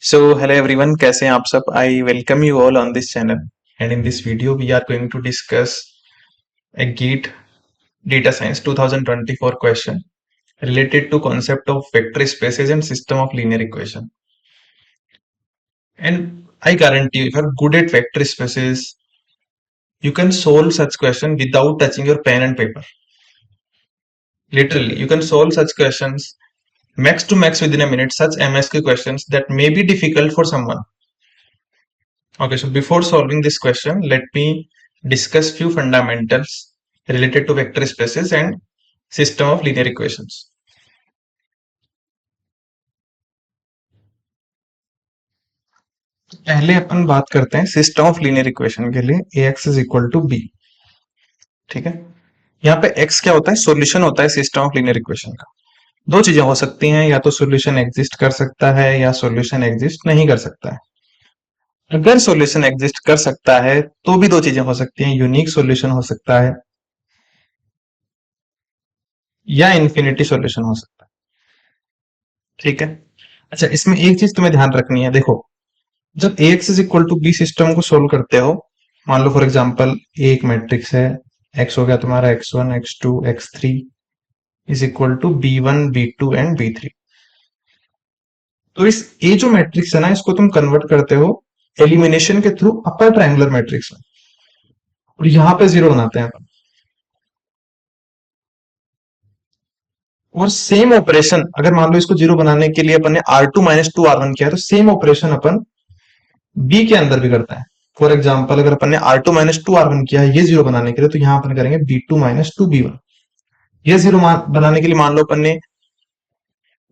So hello everyone, कैसे हैं आप सब? I welcome you all on this channel and in this video we are going to discuss a GATE Data Science 2024 question related to concept of vector spaces and system of linear equation. And I guarantee you, if you're good at vector spaces, you can solve such question without touching your pen and paper. Literally, you can solve such questions max to max within a minute, such MSQ questions that may be difficult for someone. Okay, so before solving this question, let me discuss few fundamentals related to vector spaces and system of linear equations. पहले अपन बात करते हैं system of linear equation के लिए ax is equal to b. ठीक है, यहाँ पे x क्या होता है? सॉल्यूशन होता है सिस्टम ऑफ लीनियर इक्वेशन का। दो चीजें हो सकती हैं, या तो सॉल्यूशन एग्जिस्ट कर सकता है या सॉल्यूशन एग्जिस्ट नहीं कर सकता है। अगर सॉल्यूशन एग्जिस्ट कर सकता है तो भी दो चीजें हो सकती हैं, यूनिक सॉल्यूशन हो सकता है या इन्फिनिटी सॉल्यूशन हो सकता है। ठीक है, अच्छा इसमें एक चीज तुम्हें ध्यान रखनी है। देखो, जब ax is equal to b system को सोल्व करते हो, मान लो फॉर एग्जांपल एक मैट्रिक्स है, x हो गया तुम्हारा x1 x2 x3 is equal to b1 b2 and b3। तो इस ये जो मैट्रिक्स है ना, इसको तुम कन्वर्ट करते हो एलिमिनेशन के थ्रू अपर ट्रायंगुलर मैट्रिक्स में, और यहाँ पे जीरो बनाते हैं अपन। और सेम ऑपरेशन अगर मान लो इसको जीरो बनाने के लिए अपन ने R2 माइनस टू R1 किया है, तो सेम ऑपरेशन अपन बी के अंदर भी करता है। फॉर एग्जाम्पल अगर अपन ने R2 माइनस टू R1 किया है ये जीरो बनाने के लिए, तो यहां अपन करेंगे B2 माइनस टू B1। ये जीरो बनाने के लिए मान लो अपन ने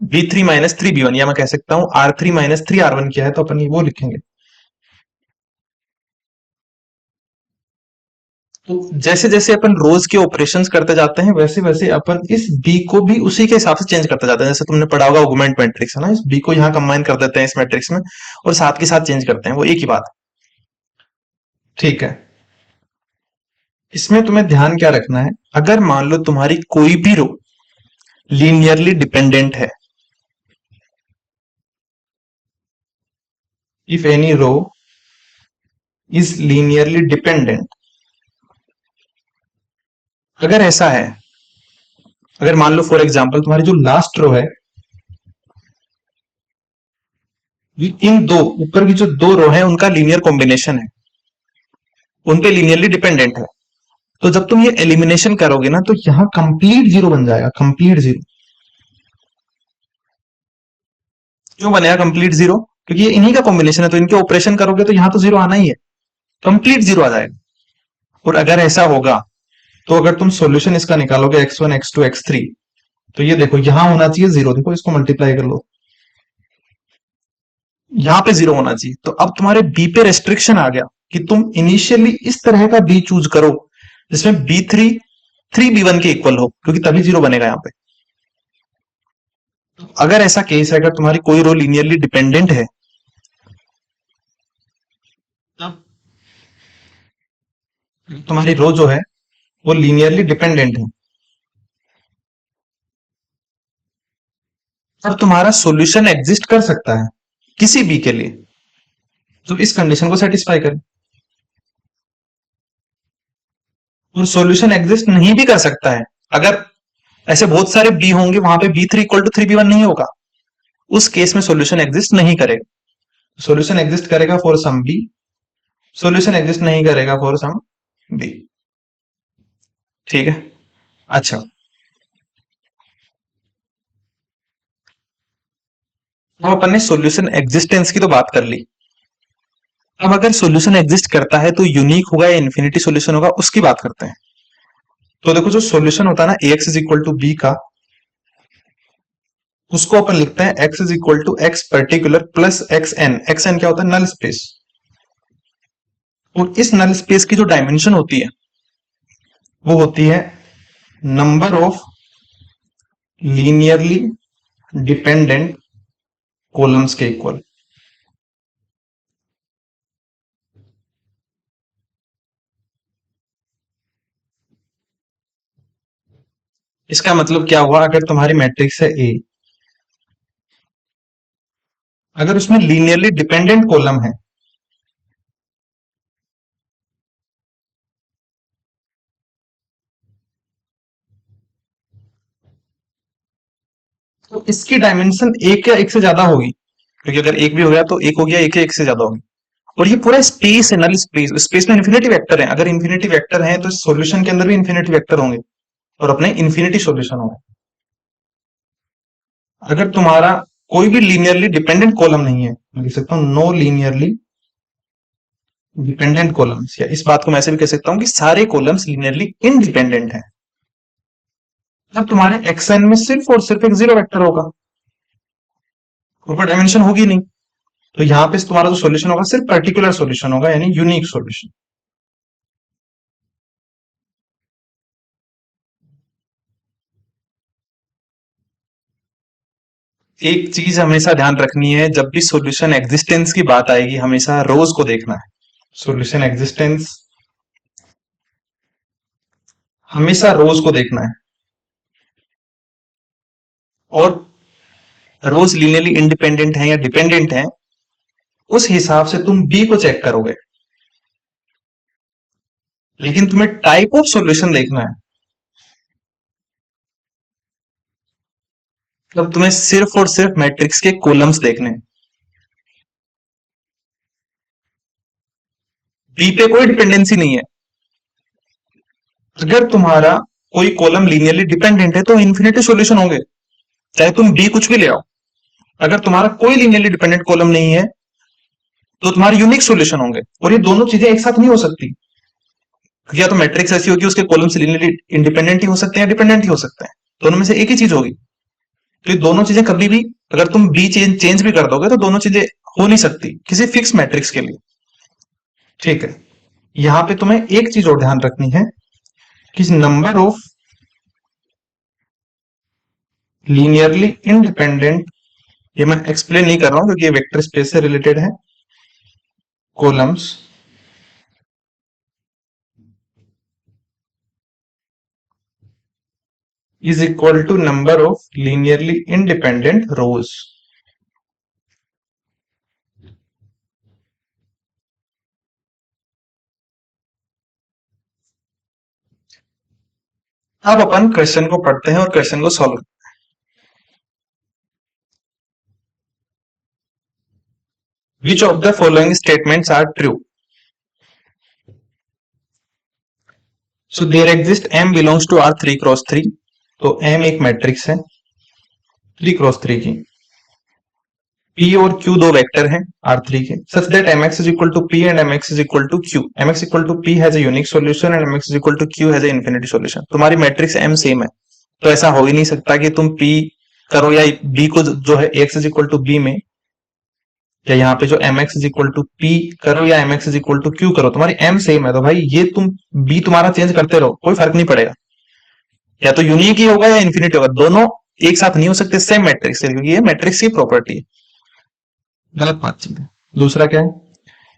B3 माइनस थ्री B1, या मैं कह सकता हूं R3 माइनस थ्री R1 किया है, तो अपन वो लिखेंगे। तो जैसे जैसे अपन रोज के ऑपरेशंस करते जाते हैं, वैसे वैसे अपन इस बी को भी उसी के हिसाब से चेंज करते जाते हैं। जैसे तुमने पढ़ा होगा ऑगमेंट मैट्रिक्स है ना, इस बी को यहाँ कंबाइन कर देते हैं इस मैट्रिक्स में और साथ के साथ चेंज करते हैं, वो एक ही बात है। ठीक है, इसमें तुम्हें ध्यान क्या रखना है, अगर मान लो तुम्हारी कोई भी रो लीनियरली डिपेंडेंट है, if any row is linearly dependent, अगर ऐसा है, अगर मान लो फॉर एग्जांपल तुम्हारी जो लास्ट रो है, इन दो ऊपर की जो दो रो है उनका लीनियर कॉम्बिनेशन है, उन पे लीनियरली डिपेंडेंट है, तो जब तुम ये एलिमिनेशन करोगे ना, तो यहां कंप्लीट जीरो बन जाएगा, कंप्लीट जीरो। क्यों बनेगा कंप्लीट जीरो? क्योंकि ये इन्हीं का कॉम्बिनेशन है, तो इनके ऑपरेशन करोगे तो यहां तो जीरो आना ही है, कंप्लीट जीरो आ जाएगा। और अगर ऐसा होगा तो अगर तुम सॉल्यूशन इसका निकालोगे x1 x2 x3, तो ये देखो यहां होना चाहिए जीरो, देखो इसको मल्टीप्लाई कर लो, यहां पे जीरो होना चाहिए। तो अब तुम्हारे बी पे रेस्ट्रिक्शन आ गया कि तुम इनिशियली इस तरह का बी चूज करो जिसमें थ्री बी वन के इक्वल हो, क्योंकि तभी जीरो बनेगा यहाँ पे। अगर ऐसा केस है, अगर तुम्हारी कोई रो लीनियरली डिपेंडेंट है, तब तुम्हारी रो जो है वो लीनियरली डिपेंडेंट है, तब तुम्हारा सॉल्यूशन एग्जिस्ट कर सकता है किसी बी के लिए जो इस कंडीशन को सेटिस्फाई करे। और सॉल्यूशन एग्जिस्ट नहीं भी कर सकता है अगर ऐसे बहुत सारे बी होंगे, वहां पे B3 equal to three b one नहीं होगा, उस केस में सॉल्यूशन एग्जिस्ट नहीं करेगा। सॉल्यूशन एग्जिस्ट करेगा for some b, solution exist नहीं करेगा फॉर सम बी। ठीक है, अच्छा अब अपन ने सॉल्यूशन एग्जिस्टेंस की तो बात कर ली। अब अगर सॉल्यूशन एग्जिस्ट करता है तो यूनिक होगा या इन्फिनिटी सॉल्यूशन होगा, उसकी बात करते हैं। तो देखो, जो सॉल्यूशन होता है ना ax is equal to b का, उसको अपन लिखते हैं x is equal to x particular plus x n क्या होता है? Null space. और इस नल स्पेस की जो डायमेंशन होती है वो होती है number of linearly dependent columns के इक्वल। इसका मतलब क्या हुआ, अगर तुम्हारी मैट्रिक्स है ए, अगर उसमें लीनियरली डिपेंडेंट कॉलम है, तो इसकी डायमेंशन एक या एक से ज्यादा होगी, क्योंकि अगर एक भी हो गया तो एक हो गया, एक या एक से ज्यादा होगी। और ये पूरा स्पेस है, नल स्पेस, स्पेस में इन्फिनिटी वेक्टर है। अगर इन्फिनिटी वेक्टर है तो सॉल्यूशन के अंदर भी इन्फिनिटी वेक्टर होंगे और अपने इन्फिनिटी सॉल्यूशन होंगे। अगर तुम्हारा कोई भी लीनियरली डिपेंडेंट कॉलम नहीं है, मैं लिख सकता हूं नो लीनियरली डिपेंडेंट कॉलम्स, या इस बात को मैं ऐसे भी कह सकता हूं कि सारे कॉलम्स लीनियरली इंडिपेंडेंट हैं, तब तुम्हारे एक्सएन में सिर्फ और सिर्फ एक जीरो वेक्टर होगा, ऊपर डायमेंशन होगी नहीं। तो यहां पे तुम्हारा जो सॉल्यूशन होगा सिर्फ पर्टिकुलर सॉल्यूशन होगा, यानी यूनिक सॉल्यूशन। एक चीज हमेशा ध्यान रखनी है, जब भी सॉल्यूशन एग्जिस्टेंस की बात आएगी हमेशा रोज को देखना है। सॉल्यूशन एग्जिस्टेंस हमेशा रोज को देखना है, और रोज लीनियरली इंडिपेंडेंट है या डिपेंडेंट है, उस हिसाब से तुम बी को चेक करोगे। लेकिन तुम्हें टाइप ऑफ सॉल्यूशन देखना है, तब तुम्हें सिर्फ और सिर्फ मैट्रिक्स के कॉलम्स देखने हैं। बी पे कोई डिपेंडेंसी नहीं है। अगर तुम्हारा कोई कॉलम लीनियरली डिपेंडेंट है तो इन्फिनिटी सॉल्यूशन होंगे, चाहे तुम बी कुछ भी ले आओ। अगर तुम्हारा कोई लीनियरली डिपेंडेंट कॉलम नहीं है तो तुम्हारे यूनिक सॉल्यूशन होंगे, और ये दोनों चीजें एक साथ नहीं हो सकती। या तो मैट्रिक्स ऐसी होगी उसके कॉलम्स लीनियरली इंडिपेंडेंट ही हो सकते हैं, डिपेंडेंट ही हो सकते हैं, दोनों में से एक ही चीज होगी। तो ये दोनों चीजें कभी भी, अगर तुम बी चेंज भी कर दोगे तो दोनों चीजें हो नहीं सकती किसी फिक्स मैट्रिक्स के लिए। ठीक है, यहां पे तुम्हें एक चीज और ध्यान रखनी है कि नंबर ऑफ लीनियरली इंडिपेंडेंट, ये मैं एक्सप्लेन नहीं कर रहा हूं क्योंकि ये वेक्टर स्पेस से रिलेटेड है, columns is equal to number of linearly independent rows। अब अपन क्वेश्चन को पढ़ते हैं और क्वेश्चन को solve. Which of the following statements are true. So there exist m belongs to R three cross three, तो m एक matrix है three cross three की। पी और क्यू दो वेक्टर हैं आर थ्री के, such that m x is equal to p and m x is equal to q. M x equal to p has a unique solution and m x is equal to Q has a infinity solution. तुम्हारी matrix M same है, तो ऐसा हो ही नहीं सकता कि तुम P करो या बी को जो है x is equal to b में, या यहाँ पे जो m x is equal to p करो या m x is equal to q करो, तुम्हारी एम सेम है, तो भाई ये तुम बी तुम्हारा चेंज करते रहो कोई फर्क नहीं पड़ेगा, या तो यूनिक ही होगा या इन्फिनिटी होगा, दोनों एक साथ नहीं हो सकते सेम मैट्रिक्स से, क्योंकि ये मैट्रिक्स की प्रॉपर्टी है। गलत बात चीज है। दूसरा क्या है,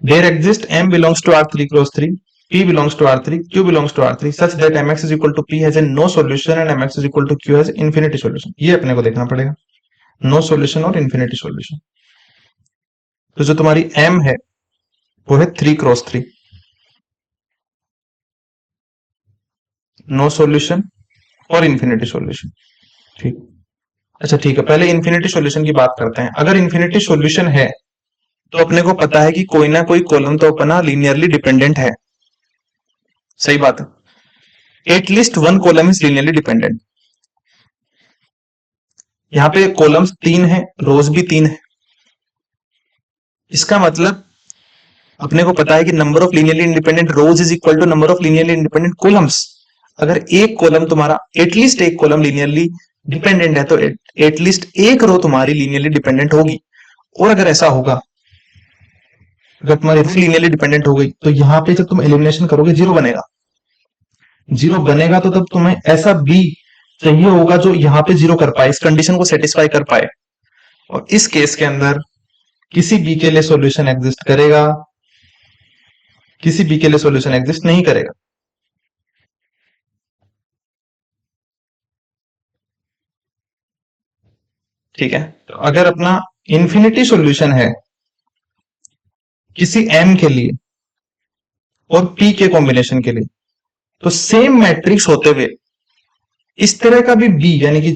there exist m belongs to R three cross three, P belongs to R3, Q belongs to R3 such that mx is equal to P has a no solution and mx is equal to Q has infinity solution। ये अपने को देखना पड़ेगा, no solution और infinity solution. तो जो तुम्हारी m है वो है three cross three, no solution और इन्फिनिटी सॉल्यूशन। ठीक, अच्छा ठीक है, पहले इन्फिनिटी सॉल्यूशन की बात करते हैं। अगर इन्फिनिटी सॉल्यूशन है तो अपने को पता है कि कोई ना कोई कॉलम तो अपना लीनियरली डिपेंडेंट है, सही बात है। At least one column is linearly dependent. यहाँ पे कॉलम्स तीन है, रोज भी तीन है, इसका मतलब अपने को पता है कि number of linearly independent rows is equal to number of linearly independent columns. अगर एक कॉलम तुम्हारा, एटलीस्ट एक कॉलम लीनियरली डिपेंडेंट है तो एटलीस्ट एक रो तुम्हारी लीनियरली डिपेंडेंट होगी। और अगर ऐसा होगा, अगर तुम्हारी रो लीनियरली डिपेंडेंट हो गई तो यहाँ पे जब तुम एलिमिनेशन करोगे जीरो बनेगा। जीरो बनेगा तो तब तुम्हें ऐसा बी चाहिए होगा जो यहाँ पे जीरो कर पाए, इस कंडीशन को सेटिस्फाई कर पाए, और इस केस के अंदर किसी बी के लिए सॉल्यूशन एग्जिस्ट करेगा, किसी बी के लिए सॉल्यूशन एग्जिस्ट नहीं करेगा। ठीक है, तो अगर अपना इंफिनिटी सॉल्यूशन है किसी m के लिए और p के कॉम्बिनेशन के लिए, तो सेम मैट्रिक्स होते हुए इस तरह का भी b यानी कि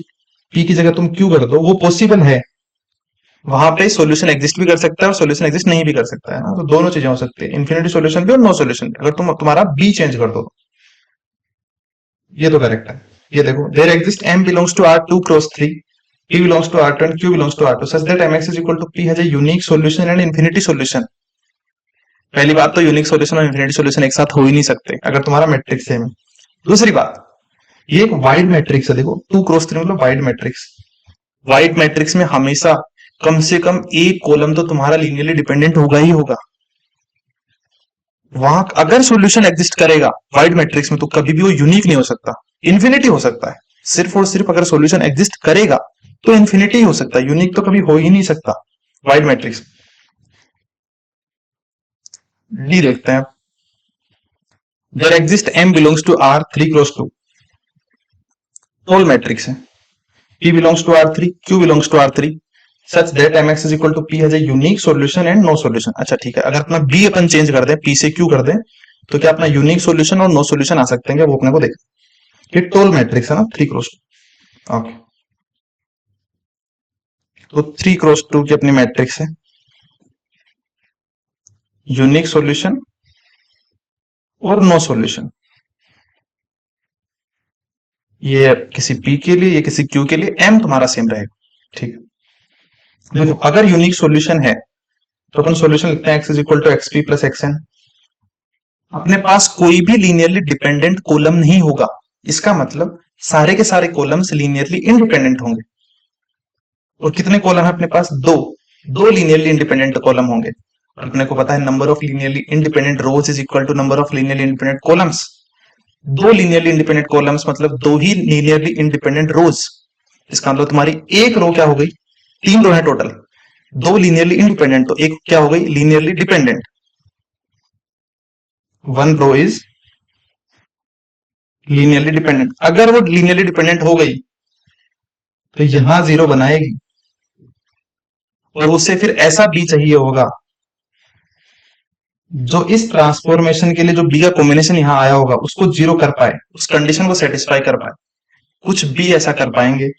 p की जगह तुम q कर दो, वो पॉसिबल है। वहां पे सॉल्यूशन एग्जिस्ट भी कर सकता है और सॉल्यूशन एग्जिस्ट नहीं भी कर सकता है ना, तो दोनों चीजें हो सकती है, इन्फिनिटी सॉल्यूशन भी और नो सॉल्यूशन भी। अगर तुम तुम्हारा b चेंज कर दो, ये तो करेक्ट है। ये देखो, there exist m belongs to R2 cross 3, p belongs to R2 and q belongs to R2 such that mx is equal to p has a unique solution and infinity solution। पहली बात तो unique solution और infinity solution एक साथ हो ही नहीं सकते अगर तुम्हारा मैट्रिक्स सेम है। दूसरी बात, ये एक वाइड मैट्रिक्स है, देखो 2 क्रॉस 3 मतलब वाइड मैट्रिक्स। वाइड मैट्रिक्स में हमेशा कम से कम एक कॉलम तो तुम्हारा लीनियरली डिपेंडेंट होगा ही होगा। वहां अगर सॉल्यूशन एग्जिस्ट करेगा वाइड मैट्रिक्स में, तो कभी भी वो यूनिक नहीं हो सकता, इन्फिनिटी हो सकता है। सिर्फ और सिर्फ अगर सॉल्यूशन एग्जिस्ट करेगा तो इन्फिनिटी हो सकता है, यूनिक तो कभी हो ही नहीं सकता वाइड मैट्रिक्स। डी देखते हैं, there exist m belongs to R 3 cross 2, whole matrix है। p belongs to R3, q belongs to R3 such that mx is equal to p has a unique solution and no solution। अच्छा ठीक है, अगर अपना b अपन change कर दें, p से q कर दें, तो क्या अपना यूनिक सॉल्यूशन और नो सॉल्यूशन आ सकते हैं क्या, वो अपने को देखें। ये टोल मैट्रिक्स है ना 3 क्रॉस 2। ओके, तो 3 क्रॉस 2 की अपनी मैट्रिक्स है, यूनिक सॉल्यूशन और नो सॉल्यूशन। ये किसी p के लिए, ये किसी q के लिए, m तुम्हारा सेम रहेगा। ठीक है, देखो अगर यूनिक सॉल्यूशन है तो अपन सॉल्यूशन लिखते हैं x is equal to x p plus x n. अपने पास कोई भी लीनियरली डिपेंडेंट कॉलम नहीं होगा, इसका मतलब सारे के सारे कॉलम्स लीनियरली इंडिपेंडेंट होंगे। और कितने कॉलम है अपने पास, दो लीनियरली इंडिपेंडेंट कॉलम होंगे। और अपने को पता है number of linearly independent rows is equal to number of linearly independent columns. दो लीनियरली इंडिपेंडेंट कॉलम्स मतलब दो ही लीनियरली इंडिपेंडेंट रोज। इसका मतलब तुम्हारी एक रो क्या हो गई, 3 रो है टोटल, दो लीनियरली इंडिपेंडेंट तो एक क्या हो गई linearly dependent. One row is linearly dependent. अगर वो लीनियरली डिपेंडेंट हो गई तो यहां 0 बनाएगी, और उसे फिर ऐसा बी चाहिए होगा जो इस ट्रांसफॉर्मेशन के लिए जो बी का कॉम्बिनेशन यहां आया होगा उसको 0 कर पाए, उस कंडीशन को सेटिस्फाई कर पाए। कुछ बी ऐसा कर पाएंगे,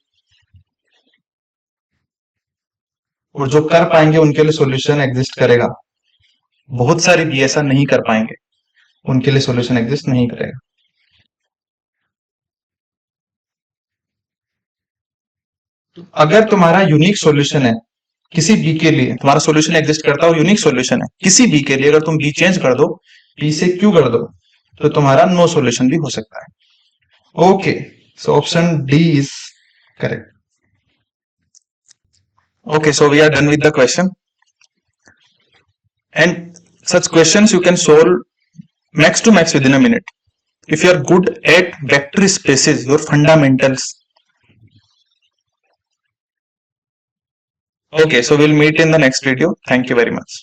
और जो कर पाएंगे उनके लिए सॉल्यूशन एग्जिस्ट करेगा। बहुत सारे बी ऐसा नहीं कर पाएंगे, उनके लिए सॉल्यूशन एग्जिस्ट नहीं करेगा। अगर तुम्हारा यूनिक सॉल्यूशन है किसी बी के लिए, तुम्हारा सॉल्यूशन एग्जिस्ट करता हो, यूनिक सॉल्यूशन है किसी बी के लिए, अगर तुम बी चेंज कर दो, बी से क्यू कर दो, तो तुम्हारा नो सॉल्यूशन भी हो सकता है। Okay, so option D is correct. Okay, so we are done with the question, and such questions you can solve max to max within a minute if you are good at vector spaces, your fundamentals. Okay, so we'll meet in the next video. Thank you very much.